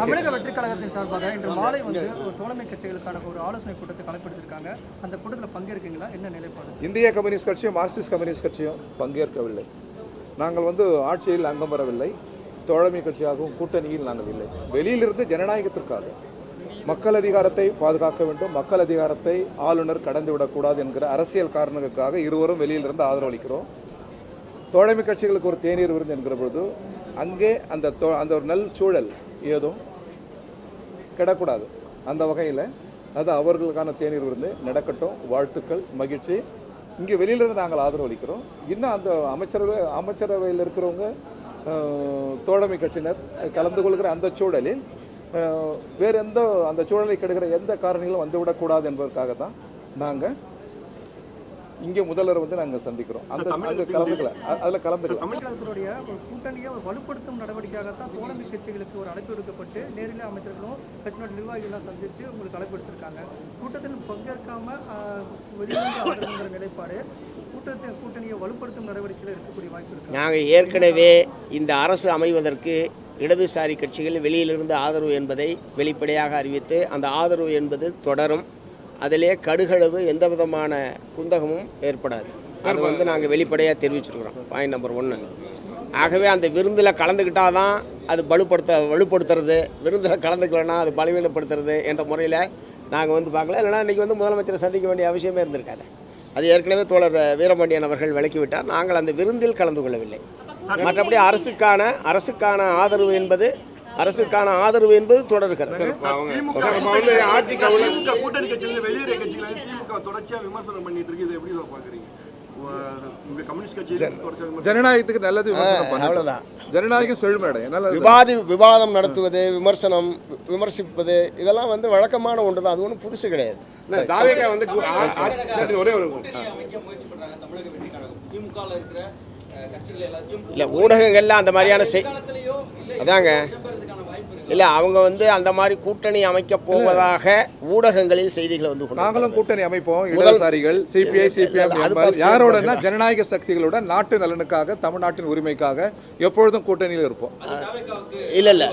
தமிழக வெற்றி கழகத்தின் சார்பாக இன்று மாலை ஒரு தோழமை கட்சிகளுக்கான ஒரு ஆலோசனை கூட்டத்தை கலைப்படுத்திருக்காங்க. அந்த கூட்டத்தில் பங்கேற்கீங்களா? என்ன நிலைப்பாடு? இந்திய கம்யூனிஸ்ட் கட்சியும் மார்க்சிஸ்ட் கம்யூனிஸ்ட் கட்சியும் பங்கேற்கவில்லை. நாங்கள் ஆட்சியில் அங்கம் வரவில்லை. தோழமை கட்சியாகவும் கூட்டணியில் நாங்கள் இல்லை. வெளியிலிருந்து ஜனநாயகத்திற்காக மக்கள் அதிகாரத்தை பாதுகாக்க வேண்டும், மக்கள் அதிகாரத்தை ஆளுநர் கடந்துவிடக்கூடாது என்கிற அரசியல் காரணங்களுக்காக இருவரும் வெளியிலிருந்து ஆதரவளிக்கிறோம். தோழமை கட்சிகளுக்கு ஒரு தேநீர் விருந்து என்கிற பொழுது அங்கே அந்த ஒரு நல் சூழல் ஏதும் கிடக்கூடாது. அந்த வகையில் அது அவர்களுக்கான தேநீர் விருந்து நடக்கட்டும். வாழ்த்துக்கள், மகிழ்ச்சி. இங்கே வெளியிலிருந்து நாங்கள் ஆதரவு அளிக்கிறோம். இன்னும் அந்த அமைச்சரவையில் இருக்கிறவங்க தோழமை கட்சியினர் கலந்து கொள்கிற அந்த சூழலில் வேறு அந்த சூழலை கெடுகிற எந்த காரணிகளும் வந்துவிடக்கூடாது என்பதற்காக தான் நாங்கள் இங்கே முதல்வர் நாங்கள் சந்திக்கிறோம். அதில் கலந்துக்கலாம். தமிழகத்தினுடைய ஒரு கூட்டணியை ஒரு வலுப்படுத்தும் நடவடிக்கையாகத்தான் தோழமை கட்சிகளுக்கு ஒரு அழைப்பு விடுக்கப்பட்டு நேரில் அமைச்சர்களும் கட்சியினுடைய நிர்வாகிகளாம் சந்தித்து உங்களுக்கு அழைப்பு எடுத்திருக்காங்க. கூட்டத்தில் பங்கேற்காம வெளியிலிருந்து ஆதரவுங்கிற நிலைப்பாடு கூட்டணியை வலுப்படுத்தும் நடவடிக்கையில் இருக்கக்கூடிய வாய்ப்பு இருக்கு. நாங்கள் ஏற்கனவே இந்த அரசு அமைவதற்கு இடதுசாரி கட்சிகள் வெளியிலிருந்து ஆதரவு என்பதை வெளிப்படையாக அறிவித்து அந்த ஆதரவு என்பது தொடரும். அதிலே கடுகளவு எந்த விதமான குந்தகமும் ஏற்படாது. அது நாங்கள் வெளிப்படையாக தெரிவிச்சிருக்கிறோம். Point number 1. ஆகவே அந்த விருந்தில் கலந்துக்கிட்டால் தான் அது வலுப்படுத்துறது, விருந்தில் கலந்துக்கலன்னா அது பலவீனப்படுத்துறது என்ற முறையில் நாங்கள் பார்க்கல. இல்லைனா இன்றைக்கி முதலமைச்சரை சந்திக்க வேண்டிய அவசியமே இருந்திருக்காது. அது ஏற்கனவே தோழர் வீரபாண்டியன் அவர்கள் விளக்கிவிட்டார். நாங்கள் அந்த விருந்தில் கலந்து கொள்ளவில்லை. மற்றபடி அரசுக்கான ஆதரவு என்பது தொடர்கிறது. ஜனநாயகத்துக்கு நல்லது. அவ்வளவுதான். ஜனநாயகம் செழுமையடையும். விவாதம் நடத்துவது, விமர்சிப்பது இதெல்லாம் வழக்கமான ஒன்று தான். அது ஒன்றும் புதுசு கிடையாது. இல்லை, ஊடகங்கள்ல அந்த மாதிரியான அதாங்க இல்லை, அவங்க அந்த மாதிரி கூட்டணி அமைக்க போவதாக ஊடகங்களில் செய்திகளை நாங்களும் கூட்டணி அமைப்போம். இடதுசாரிகள், சிபிஐ, சிபிஎம் யாரோட ஜனநாயக சக்திகளோட நாட்டு நலனுக்காக, தமிழ்நாட்டின் உரிமைக்காக எப்பொழுதும் கூட்டணியில் இருப்போம். இல்லை,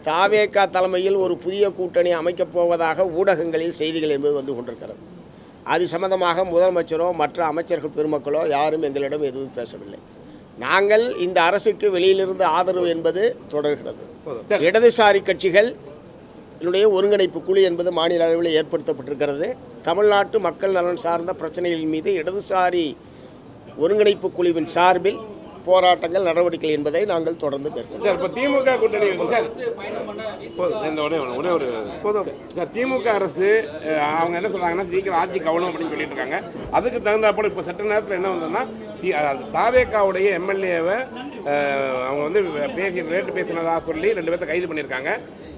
தாவேகா தலைமையில் ஒரு புதிய கூட்டணி அமைக்கப் போவதாக ஊடகங்களில் செய்திகள் என்பது கொண்டிருக்கிறது. அது சம்பந்தமாக முதலமைச்சரோ மற்ற அமைச்சர்கள் பெருமக்களோ யாரும் எங்களிடம் எதுவும் பேசவில்லை. நாங்கள் இந்த அரசுக்கு வெளியிலிருந்து ஆதரவு என்பது தொடர்கிறது. இடதுசாரி கட்சிகள் ஒருங்கிணைப்பு குழு என்பது மாநில அளவில் ஏற்படுத்தப்பட்டிருக்கிறது. தமிழ்நாட்டு மக்கள் நலன் சார்ந்த பிரச்சனைகள் மீது இடதுசாரி ஒருங்கிணைப்பு குழுவின் சார்பில் போராட்டங்கள், நடவடிக்கைகள் என்பதை நாங்கள் தொடர்ந்து மேற்கொள்வோம். திமுக கூட்டணி திமுக அரசு அவங்க என்ன சொல்றாங்கன்னா, சீக்கிரம் ஆட்சி கவனம் அப்படின்னு சொல்லிட்டு இருக்காங்க. அதுக்கு தகுந்தாப்போல இப்போ சட்ட நேரத்தில் என்ன வந்ததுன்னா, தாவேகாவுடைய எம்எல்ஏவை அவங்க ரேட்டு பேசினதாக சொல்லி 2 பேர்த்த கைது பண்ணியிருக்காங்க.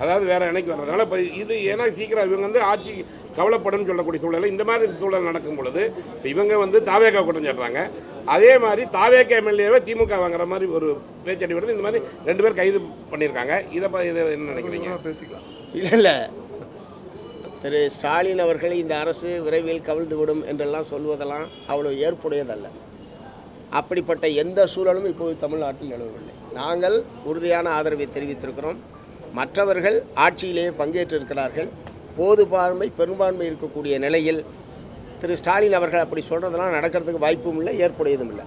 அதாவது வேற இணைக்கு வர்றதுனால இப்போ இது ஏன்னா சீக்கிரம் இவங்க ஆட்சி கவலைப்படும் சொல்லக்கூடிய சூழல், இந்த மாதிரி சூழல் நடக்கும் பொழுது இவங்க தாவேகா கூட்டம் சொல்றாங்க. அதே மாதிரி தாவேகா எம்எல்ஏவை திமுக வாங்குற மாதிரி ஒரு பேச்சடி வருது. இந்த மாதிரி 2 பேர் கைது பண்ணியிருக்காங்க. இதை என்ன நினைக்கிறீங்க? பேசிக்கலாம். இல்லை, திரு ஸ்டாலின் அவர்கள் இந்த அரசு விரைவில் கவிழ்ந்துவிடும் என்றெல்லாம் சொல்வதெல்லாம் அவ்வளோ ஏற்புடையதல்ல. அப்படிப்பட்ட எந்த சூழலும் இப்போது தமிழ்நாட்டில் நிலவவில்லை. நாங்கள் உறுதியான ஆதரவை தெரிவித்திருக்கிறோம். மற்றவர்கள் ஆட்சியிலேயே பங்கேற்றிருக்கிறார்கள். பெரும்பான்மை இருக்கக்கூடிய நிலையில் திரு ஸ்டாலின் அவர்கள் அப்படி சொல்கிறதெல்லாம் நடக்கிறதுக்கு வாய்ப்பும் இல்லை, ஏற்புடையதும் இல்லை.